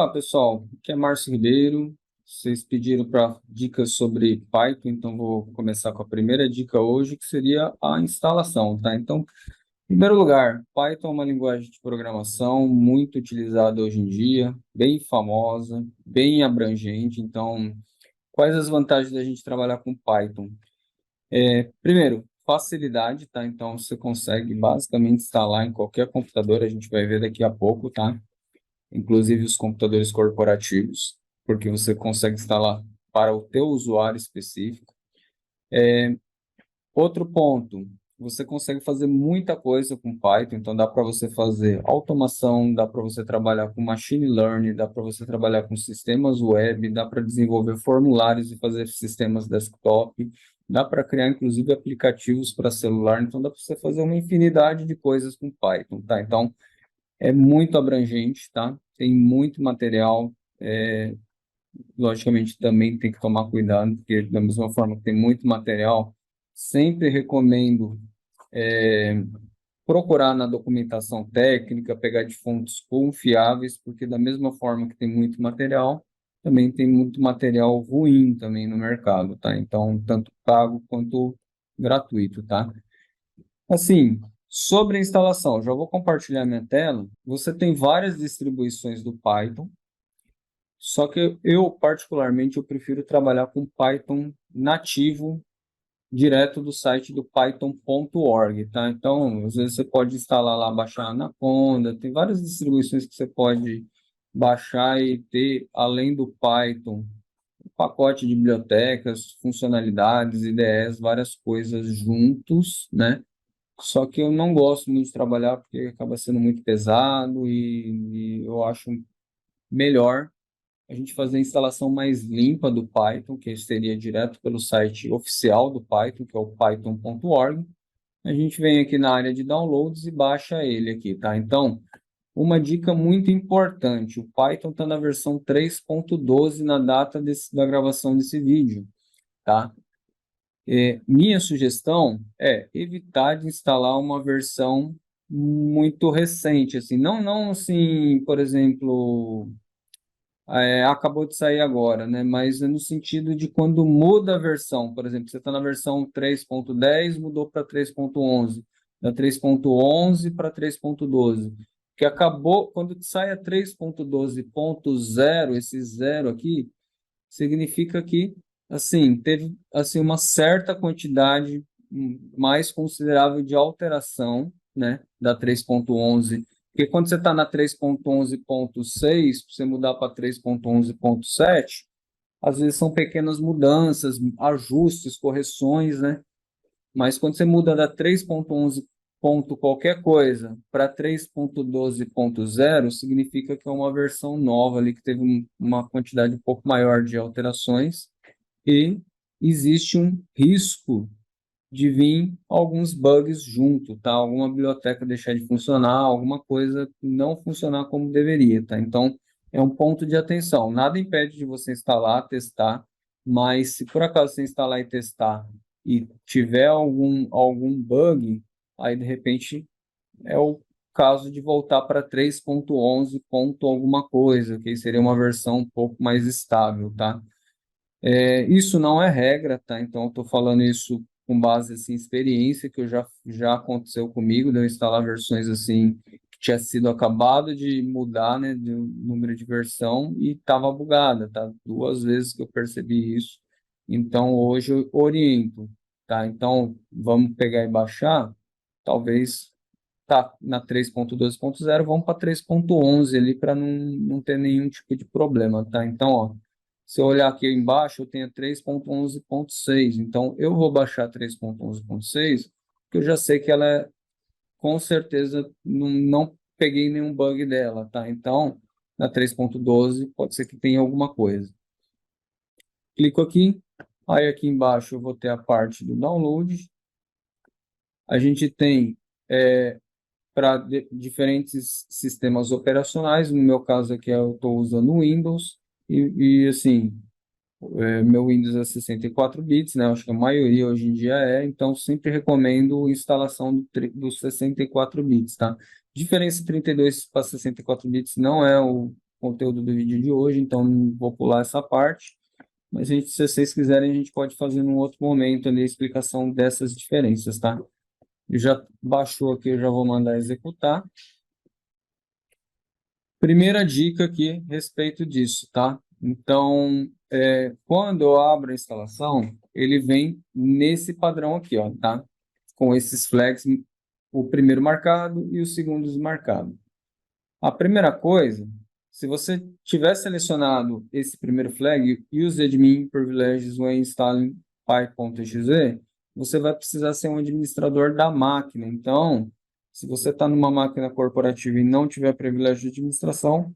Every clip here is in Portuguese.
Olá, pessoal. Aqui é Márcio Ribeiro. Vocês pediram para dicas sobre Python, então vou começar com a primeira dica hoje, que seria a instalação, tá? Então, em primeiro lugar, Python é uma linguagem de programação muito utilizada hoje em dia, bem famosa, bem abrangente. Então, quais as vantagens da gente trabalhar com Python? Primeiro, facilidade, tá? Então, você consegue basicamente instalar em qualquer computador, a gente vai ver daqui a pouco, tá? Inclusive os computadores corporativos, porque você consegue instalar para o teu usuário específico. Outro ponto, você consegue fazer muita coisa com Python, então dá para você fazer automação, dá para você trabalhar com machine learning, dá para você trabalhar com sistemas web, dá para desenvolver formulários e fazer sistemas desktop, dá para criar inclusive aplicativos para celular, então dá para você fazer uma infinidade de coisas com Python, tá? Então, é muito abrangente, tá? Tem muito material. Logicamente, também tem que tomar cuidado, porque da mesma forma que tem muito material, sempre recomendo procurar na documentação técnica, pegar de fontes confiáveis, porque da mesma forma que tem muito material, também tem muito material ruim também no mercado, tá? Então, tanto pago quanto gratuito, tá? Assim, sobre a instalação, já vou compartilhar minha tela. Você tem várias distribuições do Python, só que eu particularmente, eu prefiro trabalhar com Python nativo, direto do site do python.org, tá? Então, às vezes você pode instalar lá, baixar a Anaconda, tem várias distribuições que você pode baixar e ter, além do Python, um pacote de bibliotecas, funcionalidades, IDEs, várias coisas juntos, né? Só que eu não gosto muito de trabalhar porque acaba sendo muito pesado e eu acho melhor a gente fazer a instalação mais limpa do Python, que seria direto pelo site oficial do Python, que é o python.org. A gente vem aqui na área de downloads e baixa ele aqui, tá? Então, uma dica muito importante, o Python está na versão 3.12 na data da gravação desse vídeo, tá? Minha sugestão é evitar de instalar uma versão muito recente, assim, não assim, por exemplo, acabou de sair agora, né? Mas é no sentido de quando muda a versão, por exemplo, você está na versão 3.10, mudou para 3.11, da 3.11 para 3.12, que acabou, quando sai a 3.12.0, esse zero aqui, significa que, assim, teve assim uma certa quantidade mais considerável de alteração, né, da 3.11, porque quando você está na 3.11.6, você mudar para 3.11.7, às vezes são pequenas mudanças, ajustes, correções, né? Mas quando você muda da 3.11 ponto qualquer coisa para 3.12.0, significa que é uma versão nova ali que teve uma quantidade um pouco maior de alterações e existe um risco de vir alguns bugs junto, tá? Alguma biblioteca deixar de funcionar, alguma coisa não funcionar como deveria, tá? Então, é um ponto de atenção. Nada impede de você instalar, testar, mas se por acaso você instalar e testar e tiver algum bug, aí de repente é o caso de voltar para 3.11 ponto alguma coisa, que aí seria uma versão um pouco mais estável, tá? Isso não é regra, tá? Então, eu estou falando isso com base assim, em experiência, que já aconteceu comigo, de eu instalar versões assim, que tinha sido acabado de mudar, né, de número de versão e estava bugada, tá? Duas vezes que eu percebi isso. Então, hoje eu oriento, tá? Então, vamos pegar e baixar, talvez tá na 3.12.0, vamos para 3.11 ali para não ter nenhum tipo de problema, tá? Então, ó, se eu olhar aqui embaixo, eu tenho 3.11.6. Então, eu vou baixar 3.11.6, porque eu já sei que ela é, com certeza, não peguei nenhum bug dela, tá? Então, na 3.12, pode ser que tenha alguma coisa. Clico aqui, aí aqui embaixo eu vou ter a parte do download. A gente tem para diferentes sistemas operacionais. No meu caso aqui, eu estou usando o Windows. Assim, meu Windows é 64 bits, né? Acho que a maioria hoje em dia então sempre recomendo a instalação dos 64 bits, tá? Diferença de 32 para 64 bits não é conteúdo do vídeo de hoje, então não vou pular essa parte. Mas se vocês quiserem, a gente pode fazer num outro momento ali a explicação dessas diferenças, tá? Já baixou aqui, eu já vou mandar executar. Primeira dica aqui a respeito disso, tá? Então, quando eu abro a instalação, ele vem nesse padrão aqui, ó, tá? Com esses flags, o primeiro marcado e o segundo desmarcado. A primeira coisa, se você tiver selecionado esse primeiro flag, Use Admin Privileges when installing py.exe, você vai precisar ser um administrador da máquina. Então, se você está numa máquina corporativa e não tiver privilégio de administração,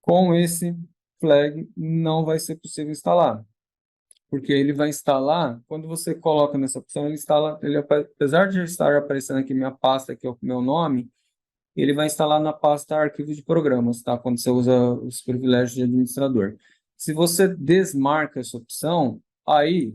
com esse flag não vai ser possível instalar. Porque ele vai instalar, quando você coloca nessa opção, ele instala, apesar de estar aparecendo aqui minha pasta, que é o meu nome, ele vai instalar na pasta arquivos de programas, tá? Quando você usa os privilégios de administrador. Se você desmarca essa opção, aí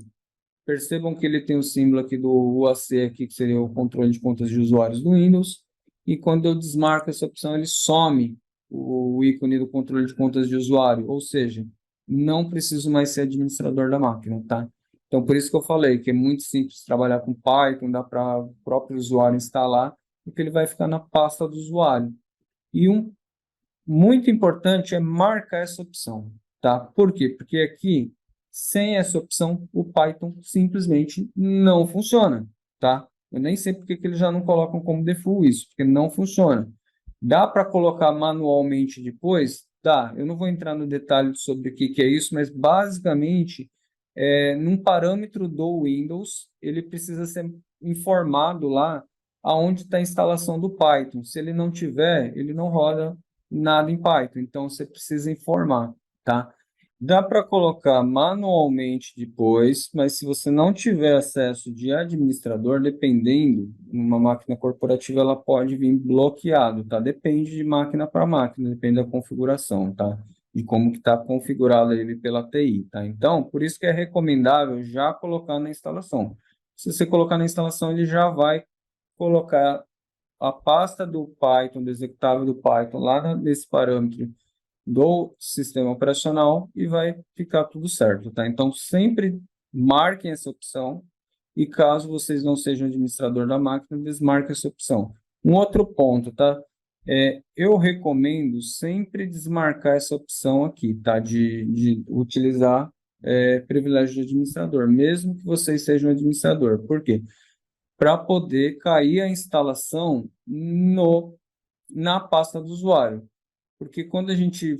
percebam que ele tem o símbolo aqui do UAC, aqui, que seria o controle de contas de usuários do Windows, e quando eu desmarco essa opção, ele some o ícone do controle de contas de usuário, ou seja, não preciso mais ser administrador da máquina, tá? Então, por isso que eu falei que é muito simples trabalhar com Python, dá para o próprio usuário instalar, porque ele vai ficar na pasta do usuário. E muito importante é marcar essa opção, tá? Por quê? Porque aqui, sem essa opção, o Python simplesmente não funciona, tá? Eu nem sei porque que eles já não colocam como default isso, porque não funciona. Dá para colocar manualmente depois? Dá. Eu não vou entrar no detalhe sobre o que é isso, mas basicamente, num parâmetro do Windows, ele precisa ser informado lá aonde está a instalação do Python. Se ele não tiver, ele não roda nada em Python, então você precisa informar, tá? Dá para colocar manualmente depois, mas se você não tiver acesso de administrador, dependendo, numa máquina corporativa ela pode vir bloqueado, tá? Depende de máquina para máquina, depende da configuração, tá? De como que está configurado ele pela TI, tá? Então, por isso que é recomendável já colocar na instalação. Se você colocar na instalação, ele já vai colocar a pasta do Python, do executável do Python, lá nesse parâmetro do sistema operacional e vai ficar tudo certo, tá? Então, sempre marquem essa opção e caso vocês não sejam administrador da máquina, desmarquem essa opção. Um outro ponto, tá? Eu recomendo sempre desmarcar essa opção aqui, tá? De utilizar privilégio de administrador, mesmo que vocês sejam administrador. Por quê? Para poder cair a instalação na pasta do usuário. Porque quando a gente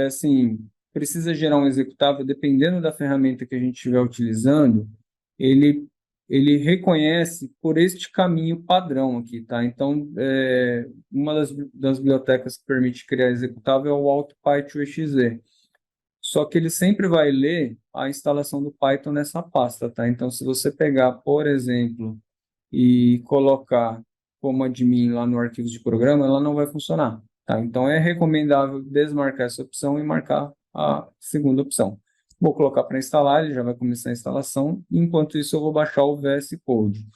assim, precisa gerar um executável, dependendo da ferramenta que a gente estiver utilizando, ele reconhece por este caminho padrão aqui, tá? Então, uma das bibliotecas que permite criar executável é o AutoPy2exe. Só que ele sempre vai ler a instalação do Python nessa pasta, tá? Então, se você pegar, por exemplo, e colocar como admin lá no arquivo de programa, ela não vai funcionar, tá? Então, é recomendável desmarcar essa opção e marcar a segunda opção. Vou colocar para instalar, ele já vai começar a instalação. Enquanto isso, eu vou baixar o VS Code.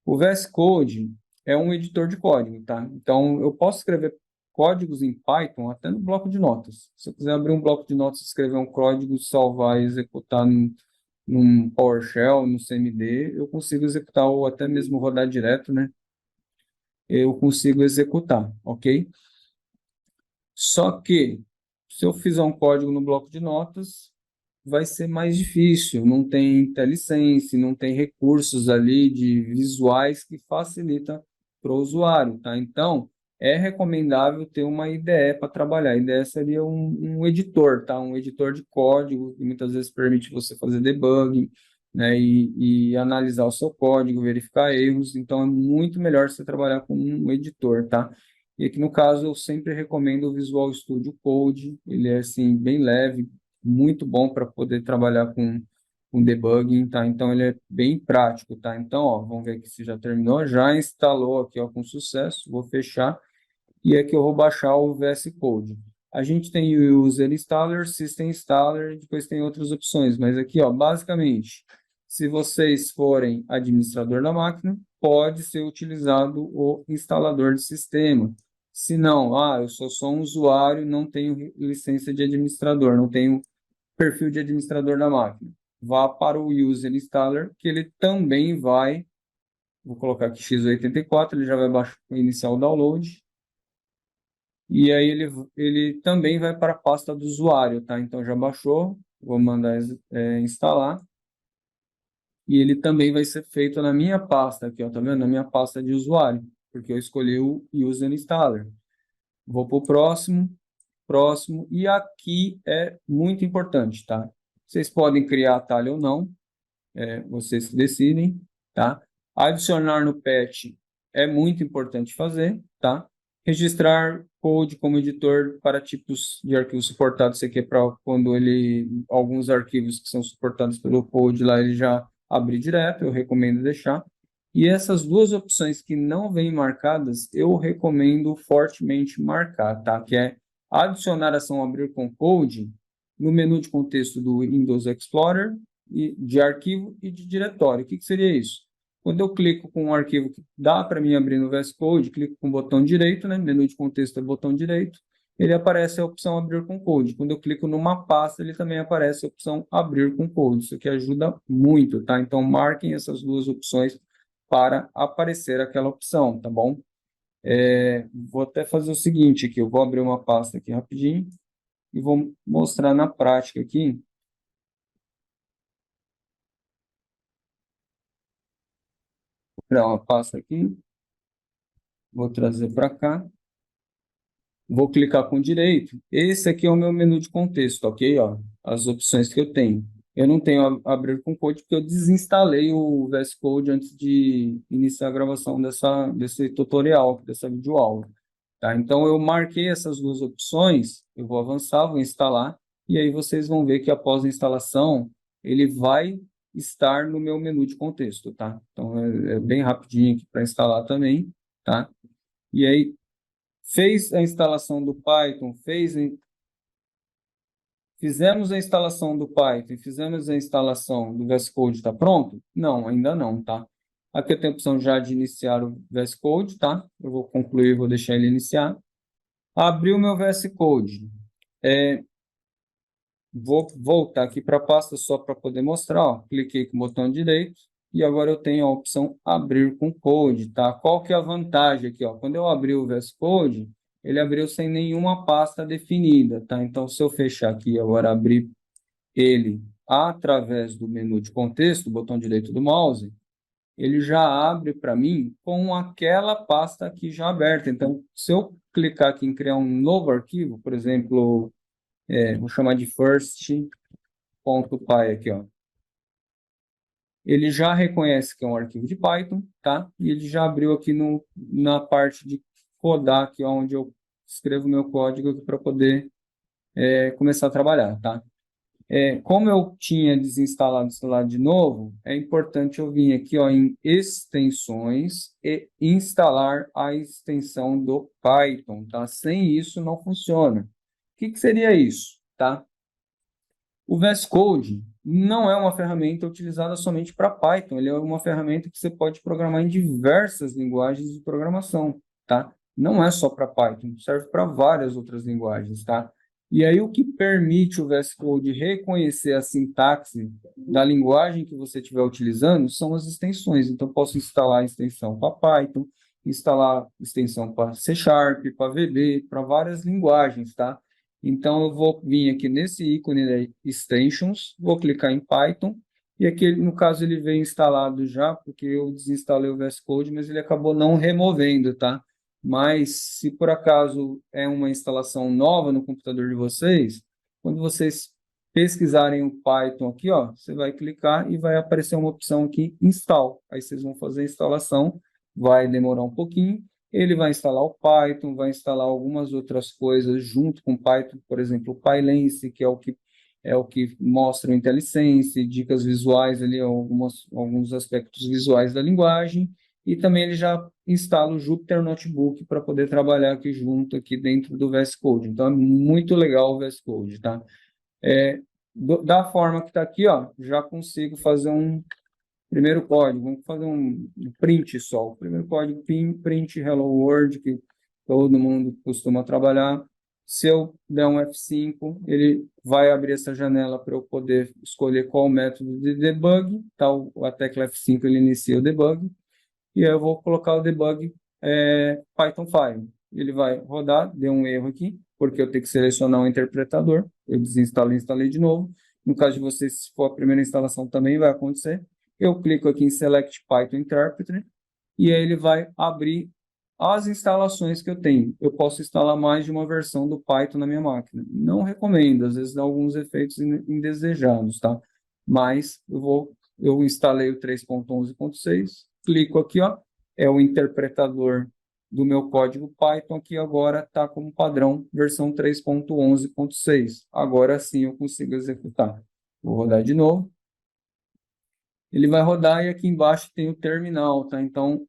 O VS Code é um editor de código, tá? Então, eu posso escrever códigos em Python até no bloco de notas. Se eu quiser abrir um bloco de notas, escrever um código, salvar e executar num PowerShell, no CMD, eu consigo executar ou até mesmo rodar direto, né? Eu consigo executar, ok? Só que, se eu fizer um código no bloco de notas, vai ser mais difícil, não tem IntelliSense, não tem recursos ali de visuais que facilita para o usuário, tá? Então, é recomendável ter uma IDE para trabalhar. A IDE seria um editor, tá? Um editor de código que muitas vezes permite você fazer debugging, né? E analisar o seu código, verificar erros. Então, é muito melhor você trabalhar com um editor, tá? E aqui no caso, eu sempre recomendo o Visual Studio Code. Ele é, assim, bem leve, muito bom para poder trabalhar com debugging, tá? Então, ele é bem prático, tá? Então, ó, vamos ver aqui se já terminou. Já instalou aqui, ó, com sucesso. Vou fechar. E aqui eu vou baixar o VS Code. A gente tem o User Installer, System Installer, depois tem outras opções. Mas aqui, ó, basicamente, se vocês forem administrador da máquina, pode ser utilizado o instalador de sistema. Se não, eu sou só um usuário, não tenho licença de administrador, não tenho perfil de administrador da máquina. Vá para o User Installer, que ele também vai, vou colocar aqui x84, ele já vai iniciar o download, e aí ele também vai para a pasta do usuário, tá? Então já baixou, vou mandar instalar, e ele também vai ser feito na minha pasta aqui, ó, tá vendo? Na minha pasta de usuário, porque eu escolhi o User Installer. Vou para o próximo, e aqui é muito importante, tá? Vocês podem criar atalho ou não, vocês que decidem, tá? Adicionar no patch é muito importante fazer, tá? Registrar code como editor para tipos de arquivos suportados, isso aqui é para quando alguns arquivos que são suportados pelo code lá, ele já abre direto, eu recomendo deixar. E essas duas opções que não vêm marcadas, eu recomendo fortemente marcar, tá? Que é adicionar ação abrir com code no menu de contexto do Windows Explorer, de arquivo e de diretório. O que seria isso? Quando eu clico com um arquivo que dá para mim abrir no VS Code, clico com o botão direito, né? Menu de contexto é botão direito, ele aparece a opção abrir com code. Quando eu clico numa pasta, ele também aparece a opção abrir com code. Isso aqui ajuda muito, tá? Então, marquem essas duas opções para aparecer aquela opção, tá bom? Vou até fazer o seguinte aqui, eu vou abrir uma pasta aqui rapidinho e vou mostrar na prática aqui. Vou criar uma pasta aqui, vou trazer para cá, vou clicar com direito. Esse aqui é o meu menu de contexto, ok? Ó, as opções que eu tenho. Eu não tenho abrir com code porque eu desinstalei o VS Code antes de iniciar a gravação desse tutorial, dessa videoaula. Tá? Então, eu marquei essas duas opções, eu vou avançar, vou instalar, e aí vocês vão ver que após a instalação, ele vai estar no meu menu de contexto, tá? Então, é bem rapidinho aqui para instalar também, tá? E aí, fez a instalação do Python, fizemos a instalação do Python, fizemos a instalação do VS Code, está pronto? Não, ainda não, tá? Aqui eu tenho a opção já de iniciar o VS Code, tá? Eu vou concluir, vou deixar ele iniciar. Abri o meu VS Code. Vou voltar aqui para a pasta só para poder mostrar. Ó. Cliquei com o botão direito e agora eu tenho a opção abrir com code. Tá? Qual que é a vantagem aqui? Ó? Quando eu abri o VS Code, ele abriu sem nenhuma pasta definida. Tá? Então, se eu fechar aqui e agora abrir ele através do menu de contexto, botão direito do mouse, ele já abre para mim com aquela pasta aqui já aberta. Então, se eu clicar aqui em criar um novo arquivo, por exemplo, vou chamar de first.py aqui, ó. Ele já reconhece que é um arquivo de Python, tá? E ele já abriu aqui na parte de codar, aqui, ó, onde eu escrevo meu código para poder começar a trabalhar, tá? Como eu tinha desinstalado, instalado de novo, é importante eu vir aqui, ó, em extensões e instalar a extensão do Python, tá? Sem isso não funciona. O que seria isso, tá? O VS Code não é uma ferramenta utilizada somente para Python, ele é uma ferramenta que você pode programar em diversas linguagens de programação, tá? Não é só para Python, serve para várias outras linguagens, tá? E aí o que permite o VS Code reconhecer a sintaxe da linguagem que você estiver utilizando são as extensões. Então, eu posso instalar a extensão para Python, instalar extensão para C Sharp, para VB, para várias linguagens, tá? Então, eu vou vir aqui nesse ícone de Extensions, vou clicar em Python, e aqui, no caso, ele veio instalado já, porque eu desinstalei o VS Code, mas ele acabou não removendo, tá? Mas, se por acaso é uma instalação nova no computador de vocês, quando vocês pesquisarem o Python aqui, ó, você vai clicar e vai aparecer uma opção aqui, Install. Aí vocês vão fazer a instalação, vai demorar um pouquinho, ele vai instalar o Python, vai instalar algumas outras coisas junto com o Python, por exemplo, o PyLance, que é o que mostra o IntelliSense, dicas visuais ali, alguns aspectos visuais da linguagem, e também ele já instala o Jupyter Notebook para poder trabalhar aqui junto, aqui dentro do VS Code. Então, é muito legal o VS Code, tá? Da forma que está aqui, ó, já consigo fazer um primeiro código. Vamos fazer um print só. O primeiro código, print Hello World, que todo mundo costuma trabalhar. Se eu der um F5, ele vai abrir essa janela para eu poder escolher qual método de debug. Tá? A tecla F5 ele inicia o debug. E aí eu vou colocar o debug Python File. Ele vai rodar, deu um erro aqui, porque eu tenho que selecionar um interpretador. Eu desinstalei e instalei de novo. No caso de vocês, se for a primeira instalação, também vai acontecer. Eu clico aqui em Select Python Interpreter e aí ele vai abrir as instalações que eu tenho. Eu posso instalar mais de uma versão do Python na minha máquina. Não recomendo, às vezes dá alguns efeitos indesejados, tá? Mas eu instalei o 3.11.6, clico aqui, ó, é o interpretador do meu código Python, que agora está como padrão versão 3.11.6. Agora sim eu consigo executar. Vou rodar de novo. Ele vai rodar e aqui embaixo tem o terminal, tá? Então,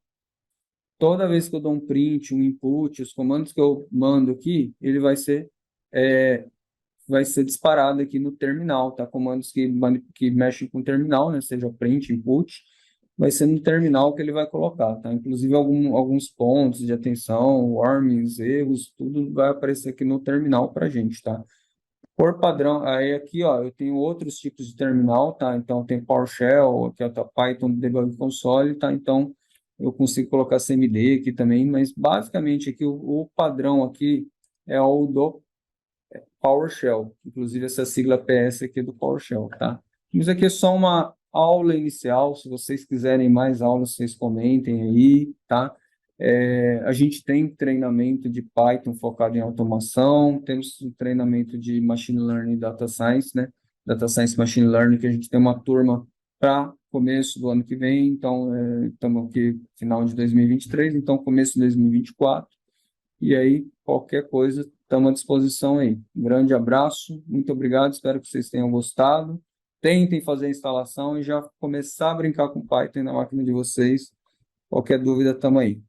toda vez que eu dou um print, um input, os comandos que eu mando aqui, ele vai ser disparado aqui no terminal, tá? Comandos que mexem com o terminal, né? Seja print, input, vai ser no terminal que ele vai colocar, tá? Inclusive alguns pontos de atenção, warnings, erros, tudo vai aparecer aqui no terminal para gente, tá? Por padrão, aí aqui, ó, eu tenho outros tipos de terminal, tá? Então, tem PowerShell, aqui, ó, tá Python Debug Console, tá? Então, eu consigo colocar CMD aqui também, mas basicamente aqui o padrão aqui é o do PowerShell, inclusive essa sigla PS aqui é do PowerShell, tá? Isso aqui é só uma aula inicial, se vocês quiserem mais aulas, vocês comentem aí, tá? A gente tem treinamento de Python focado em automação, temos um treinamento de Machine Learning e Data Science, né? Data Science e Machine Learning, que a gente tem uma turma para começo do ano que vem, então estamos aqui final de 2023, então começo de 2024, e aí qualquer coisa estamos à disposição aí. Um grande abraço, muito obrigado, espero que vocês tenham gostado. Tentem fazer a instalação e já começar a brincar com Python na máquina de vocês. Qualquer dúvida, estamos aí.